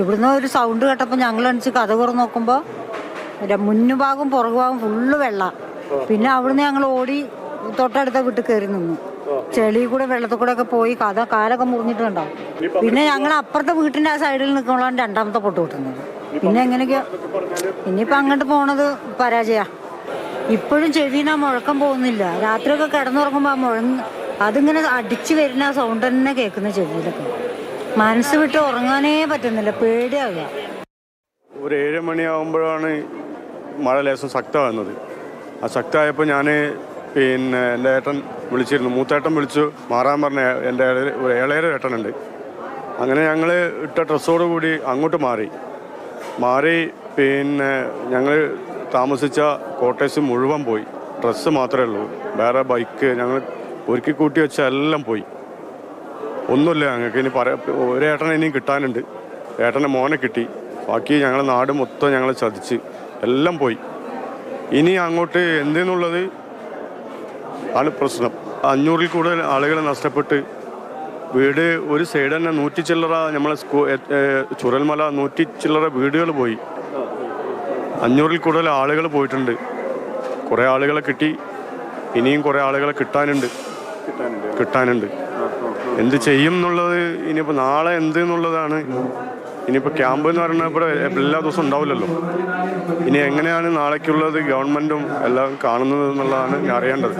ഇവിടുന്ന് ഒരു സൗണ്ട് കേട്ടപ്പോൾ ഞങ്ങൾ അണിച്ച് കഥ തുറന്ന് നോക്കുമ്പോൾ മുന്നുഭാഗം പുറകുഭാഗം ഫുള്ള് വെള്ളം. പിന്നെ അവിടുന്ന് ഞങ്ങൾ ഓടി തൊട്ടടുത്ത വീട്ടിൽ കയറി നിന്നു. ചെളി കൂടെ വെള്ളത്തിൽ കൂടെ ഒക്കെ പോയി കാലൊക്കെ മുറിഞ്ഞിട്ടുണ്ടാവും. പിന്നെ ഞങ്ങൾ അപ്പുറത്തെ വീട്ടിൻ്റെ ആ സൈഡിൽ നിൽക്കുമ്പോഴാണ് രണ്ടാമത്തെ പൊട്ട് കിട്ടുന്നത്. പിന്നെ എങ്ങനെയൊക്കെയോ ഇനിയിപ്പോൾ അങ്ങോട്ട് പോണത് പരാജയ. ഇപ്പോഴും ചെവിനാ മുഴക്കം പോകുന്നില്ല. രാത്രിയൊക്കെ കിടന്നുറങ്ങുമ്പോൾ അതിങ്ങനെ അടിച്ചു വരുന്ന ആ സൗണ്ട് തന്നെ കേൾക്കുന്ന ചെവിയിലൊക്കെ. മനസ്സ് വിട്ട് ഉറങ്ങാനേ പറ്റുന്നില്ല, പേടിയാവുക. ഒരു 7 മണിയാകുമ്പോഴാണ് മഴ ലേശം ശക്തമാകുന്നത്. ആ ശക്തമായപ്പോൾ ഞാൻ എൻ്റെ ഏട്ടൻ വിളിച്ചിരുന്നു. മൂത്തേട്ടൻ വിളിച്ചു മാറാൻ പറഞ്ഞ എൻ്റെ ഇളയൊരു ഏട്ടനുണ്ട്. അങ്ങനെ ഞങ്ങൾ ഇട്ട ഡ്രസ്സോട് കൂടി അങ്ങോട്ട് മാറി ഞങ്ങൾ താമസിച്ച ക്വാർട്ടേഴ്സ് മുഴുവൻ പോയി. ഡ്രസ്സ് മാത്രമേ ഉള്ളൂ. വേറെ ബൈക്ക് ഞങ്ങൾ ഒരുക്കി കൂട്ടി വെച്ച എല്ലാം പോയി. ഒന്നുമില്ല ഞങ്ങൾക്ക്. ഇനി ഒരു ഏട്ടനെ ഇനിയും കിട്ടാനുണ്ട്. ഏട്ടൻ്റെ മോനെ കിട്ടി. ബാക്കി ഞങ്ങളുടെ നാട് മൊത്തം ഞങ്ങൾ ചതിച്ച് എല്ലാം പോയി. ഇനി അങ്ങോട്ട് എന്തെന്നുള്ളത് ആണ് പ്രശ്നം. 500-ൽ കൂടുതൽ ആളുകൾ നഷ്ടപ്പെട്ട് വീട് ഒരു സൈഡ് തന്നെ 100 ചില്ലറ നമ്മളെ ചുരൽമല 100 ചില്ലറ വീടുകൾ പോയി. 500-ൽ കൂടുതൽ ആളുകൾ പോയിട്ടുണ്ട്. കുറേ ആളുകളെ കിട്ടി. ഇനിയും കുറേ ആളുകളെ കിട്ടാനുണ്ട്. എന്ത് ചെയ്യും എന്നുള്ളത് ഇനിയിപ്പോൾ നാളെ എന്ത് എന്നുള്ളതാണ്. ഇനിയിപ്പോൾ ക്യാമ്പ് എന്ന് പറയുന്നത് ഇവിടെ എല്ലാ ദിവസവും ഉണ്ടാവില്ലല്ലോ. ഇനി എങ്ങനെയാണ് നാളേക്കുള്ളത് ഗവൺമെൻറ്റും എല്ലാം കാണുന്നത് എന്നുള്ളതാണ് ഞാൻ അറിയേണ്ടത്.